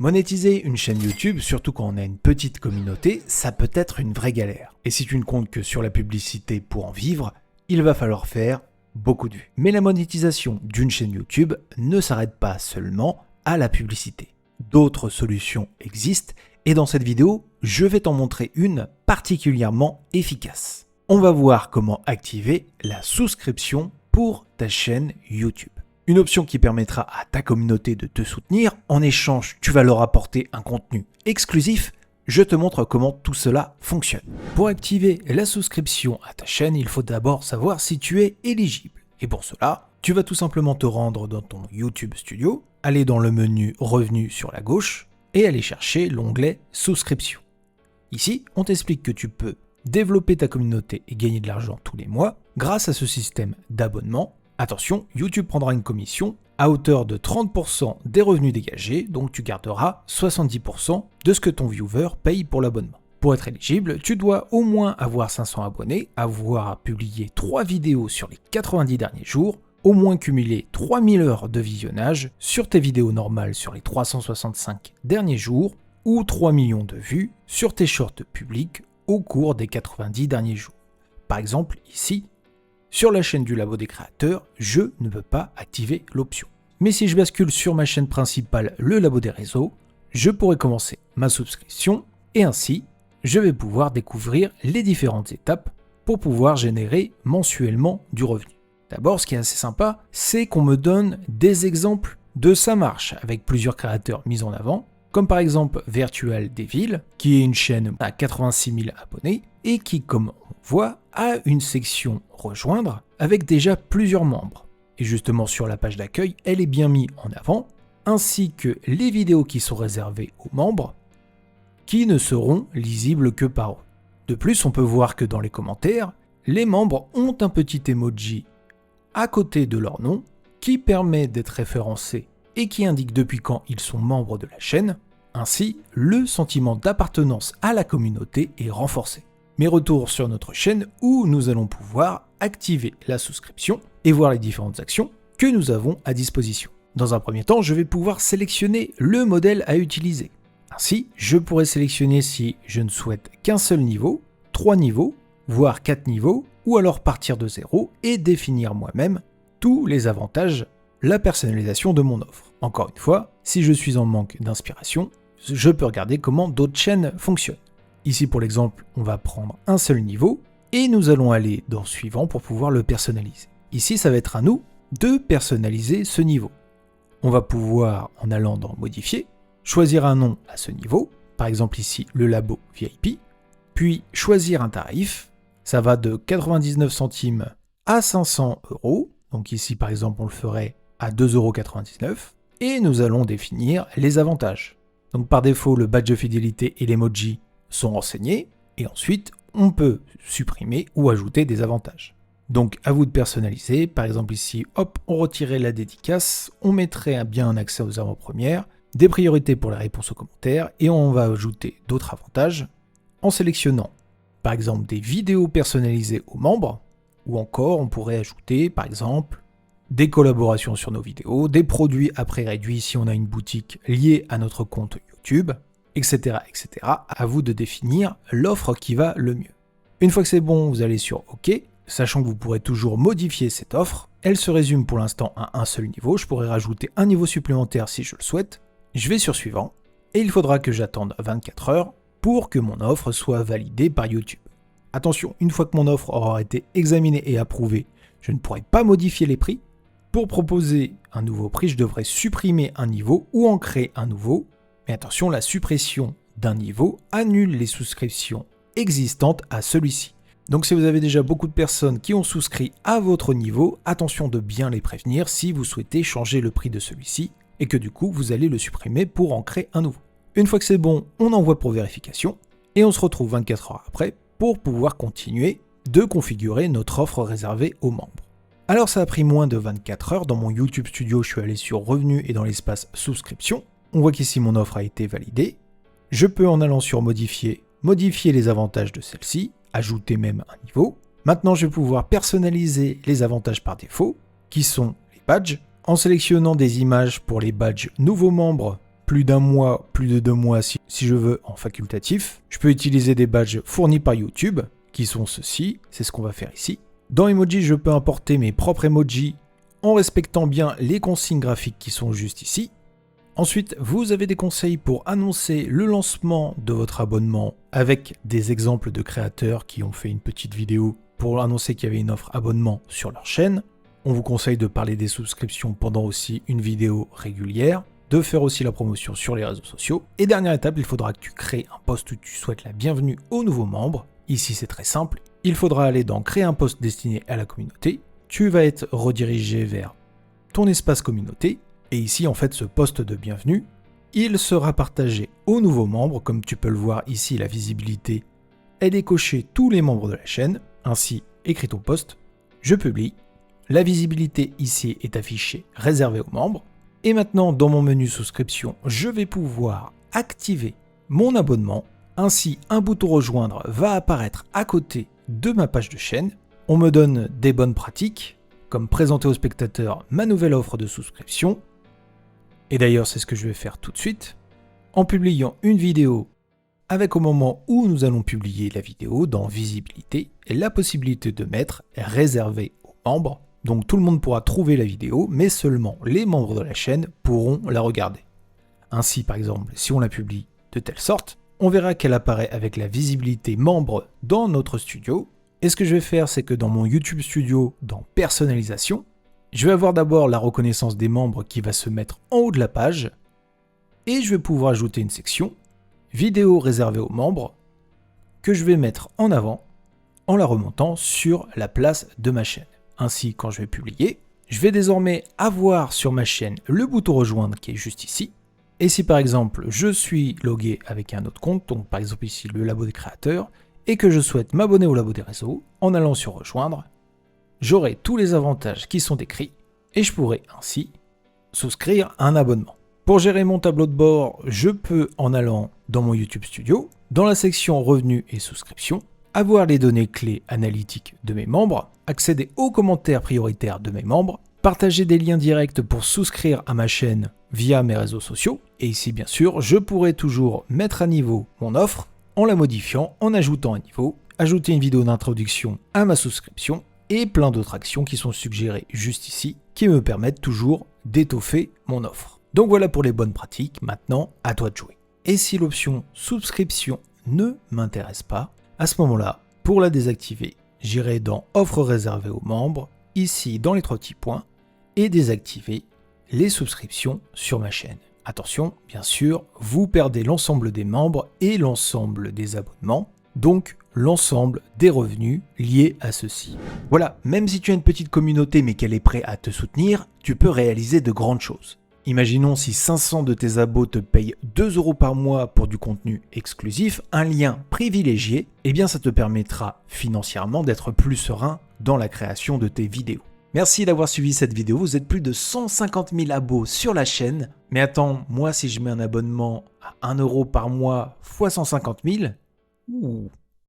Monétiser une chaîne YouTube, surtout quand on a une petite communauté, ça peut être une vraie galère. Et si tu ne comptes que sur la publicité pour en vivre, il va falloir faire beaucoup de vues. Mais la monétisation d'une chaîne YouTube ne s'arrête pas seulement à la publicité. D'autres solutions existent et dans cette vidéo, je vais t'en montrer une particulièrement efficace. On va voir comment activer la souscription pour ta chaîne YouTube. Une option qui permettra à ta communauté de te soutenir. En échange, tu vas leur apporter un contenu exclusif. Je te montre comment tout cela fonctionne. Pour activer la souscription à ta chaîne, il faut d'abord savoir si tu es éligible. Et pour cela, tu vas tout simplement te rendre dans ton YouTube Studio, aller dans le menu Revenus sur la gauche et aller chercher l'onglet Souscription. Ici, on t'explique que tu peux développer ta communauté et gagner de l'argent tous les mois grâce à ce système d'abonnement. Attention, YouTube prendra une commission à hauteur de 30% des revenus dégagés, donc tu garderas 70% de ce que ton viewer paye pour l'abonnement. Pour être éligible, tu dois au moins avoir 500 abonnés, avoir publié 3 vidéos sur les 90 derniers jours, au moins cumuler 3000 heures de visionnage sur tes vidéos normales sur les 365 derniers jours, ou 3 millions de vues sur tes shorts publics au cours des 90 derniers jours. Par exemple, ici, sur la chaîne du Labo des créateurs, je ne peux pas activer l'option. Mais si je bascule sur ma chaîne principale, le Labo des réseaux, je pourrai commencer ma souscription et ainsi, je vais pouvoir découvrir les différentes étapes pour pouvoir générer mensuellement du revenu. D'abord, ce qui est assez sympa, c'est qu'on me donne des exemples de ça marche avec plusieurs créateurs mis en avant, comme par exemple Virtual Devil, qui est une chaîne à 86 000 abonnés et qui, comme on voit, a une section rejoindre avec déjà plusieurs membres. Et justement sur la page d'accueil, elle est bien mise en avant, ainsi que les vidéos qui sont réservées aux membres, qui ne seront lisibles que par eux. De plus, on peut voir que dans les commentaires, les membres ont un petit emoji à côté de leur nom, qui permet d'être référencé et qui indique depuis quand ils sont membres de la chaîne. Ainsi, le sentiment d'appartenance à la communauté est renforcé. Mais retour sur notre chaîne où nous allons pouvoir activer la souscription et voir les différentes actions que nous avons à disposition. Dans un premier temps, je vais pouvoir sélectionner le modèle à utiliser. Ainsi, je pourrais sélectionner si je ne souhaite qu'un seul niveau, 3 niveaux, voire 4 niveaux, ou alors partir de 0 et définir moi-même tous les avantages, la personnalisation de mon offre. Encore une fois, si je suis en manque d'inspiration, je peux regarder comment d'autres chaînes fonctionnent. Ici pour l'exemple, on va prendre un seul niveau et nous allons aller dans suivant pour pouvoir le personnaliser. Ici, ça va être à nous de personnaliser ce niveau. On va pouvoir, en allant dans modifier, choisir un nom à ce niveau, par exemple ici le Labo VIP, puis choisir un tarif. Ça va de 99 centimes à 500 €. Donc ici, par exemple, on le ferait à 2,99 €. Et nous allons définir les avantages. Donc par défaut, le badge de fidélité et l'emoji sont renseignés. Et ensuite, on peut supprimer ou ajouter des avantages. Donc à vous de personnaliser. Par exemple ici, hop, on retirait la dédicace. On mettrait bien un accès aux avant-premières, des priorités pour les réponses aux commentaires. Et on va ajouter d'autres avantages en sélectionnant par exemple des vidéos personnalisées aux membres, ou encore on pourrait ajouter par exemple des collaborations sur nos vidéos, des produits à prix réduit si on a une boutique liée à notre compte YouTube, etc. etc. À vous de définir l'offre qui va le mieux. Une fois que c'est bon, vous allez sur OK, sachant que vous pourrez toujours modifier cette offre. Elle se résume pour l'instant à un seul niveau, je pourrais rajouter un niveau supplémentaire si je le souhaite. Je vais sur suivant, et il faudra que j'attende 24 heures pour que mon offre soit validée par YouTube. Attention, une fois que mon offre aura été examinée et approuvée, je ne pourrai pas modifier les prix. Pour proposer un nouveau prix, je devrais supprimer un niveau ou en créer un nouveau. Mais attention, la suppression d'un niveau annule les souscriptions existantes à celui-ci. Donc si vous avez déjà beaucoup de personnes qui ont souscrit à votre niveau, attention de bien les prévenir si vous souhaitez changer le prix de celui-ci et que du coup vous allez le supprimer pour en créer un nouveau. Une fois que c'est bon, on envoie pour vérification et on se retrouve 24 heures après pour pouvoir continuer de configurer notre offre réservée aux membres. Alors ça a pris moins de 24 heures, dans mon YouTube Studio je suis allé sur Revenus et dans l'espace Souscription. On voit qu'ici mon offre a été validée. Je peux en allant sur Modifier, modifier les avantages de celle-ci, ajouter même un niveau. Maintenant je vais pouvoir personnaliser les avantages par défaut, qui sont les badges, en sélectionnant des images pour les badges nouveaux membres plus d'1 mois, plus de 2 mois si je veux en facultatif. Je peux utiliser des badges fournis par YouTube, qui sont ceux-ci, c'est ce qu'on va faire ici. Dans Emoji, je peux importer mes propres emojis en respectant bien les consignes graphiques qui sont juste ici. Ensuite, vous avez des conseils pour annoncer le lancement de votre abonnement avec des exemples de créateurs qui ont fait une petite vidéo pour annoncer qu'il y avait une offre abonnement sur leur chaîne. On vous conseille de parler des souscriptions pendant aussi une vidéo régulière, de faire aussi la promotion sur les réseaux sociaux. Et dernière étape, il faudra que tu crées un post où tu souhaites la bienvenue aux nouveaux membres. Ici, c'est très simple. Il faudra aller dans créer un post destiné à la communauté. Tu vas être redirigé vers ton espace communauté. Et ici, en fait, ce post de bienvenue, il sera partagé aux nouveaux membres. Comme tu peux le voir ici, la visibilité est décochée tous les membres de la chaîne. Ainsi, écris ton post, je publie. La visibilité ici est affichée, réservée aux membres. Et maintenant, dans mon menu souscription, je vais pouvoir activer mon abonnement. Ainsi, un bouton rejoindre va apparaître à côté de ma page de chaîne. On me donne des bonnes pratiques, comme présenter aux spectateurs ma nouvelle offre de souscription. Et d'ailleurs, c'est ce que je vais faire tout de suite, en publiant une vidéo avec au moment où nous allons publier la vidéo dans visibilité, la possibilité de mettre réservé aux membres. Donc tout le monde pourra trouver la vidéo, mais seulement les membres de la chaîne pourront la regarder. Ainsi, par exemple, si on la publie de telle sorte, on verra qu'elle apparaît avec la visibilité membre dans notre studio. Et ce que je vais faire, c'est que dans mon YouTube Studio, dans personnalisation, je vais avoir d'abord la reconnaissance des membres qui va se mettre en haut de la page. Et je vais pouvoir ajouter une section vidéo réservée aux membres que je vais mettre en avant en la remontant sur la place de ma chaîne. Ainsi, quand je vais publier, je vais désormais avoir sur ma chaîne le bouton rejoindre qui est juste ici. Et si par exemple je suis logué avec un autre compte, donc par exemple ici le Labo des créateurs, et que je souhaite m'abonner au Labo des réseaux, en allant sur rejoindre, j'aurai tous les avantages qui sont décrits et je pourrai ainsi souscrire un abonnement. Pour gérer mon tableau de bord, je peux, en allant dans mon YouTube Studio, dans la section revenus et souscriptions, avoir les données clés analytiques de mes membres, accéder aux commentaires prioritaires de mes membres, partager des liens directs pour souscrire à ma chaîne via mes réseaux sociaux, et ici bien sûr, je pourrai toujours mettre à niveau mon offre en la modifiant, en ajoutant un niveau, ajouter une vidéo d'introduction à ma souscription, et plein d'autres actions qui sont suggérées juste ici, qui me permettent toujours d'étoffer mon offre. Donc voilà pour les bonnes pratiques, maintenant à toi de jouer. Et si l'option souscription ne m'intéresse pas, à ce moment-là, pour la désactiver, j'irai dans offre réservée aux membres, ici dans les 3 petits points, et désactiver les souscriptions sur ma chaîne. Attention, bien sûr, vous perdez l'ensemble des membres et l'ensemble des abonnements, donc l'ensemble des revenus liés à ceci. Voilà, même si tu as une petite communauté mais qu'elle est prête à te soutenir, tu peux réaliser de grandes choses. Imaginons si 500 de tes abos te payent 2 € par mois pour du contenu exclusif, un lien privilégié, eh bien ça te permettra financièrement d'être plus serein dans la création de tes vidéos. Merci d'avoir suivi cette vidéo, vous êtes plus de 150 000 abos sur la chaîne. Mais attends, moi si je mets un abonnement à 1 € par mois fois 150 000, ouh,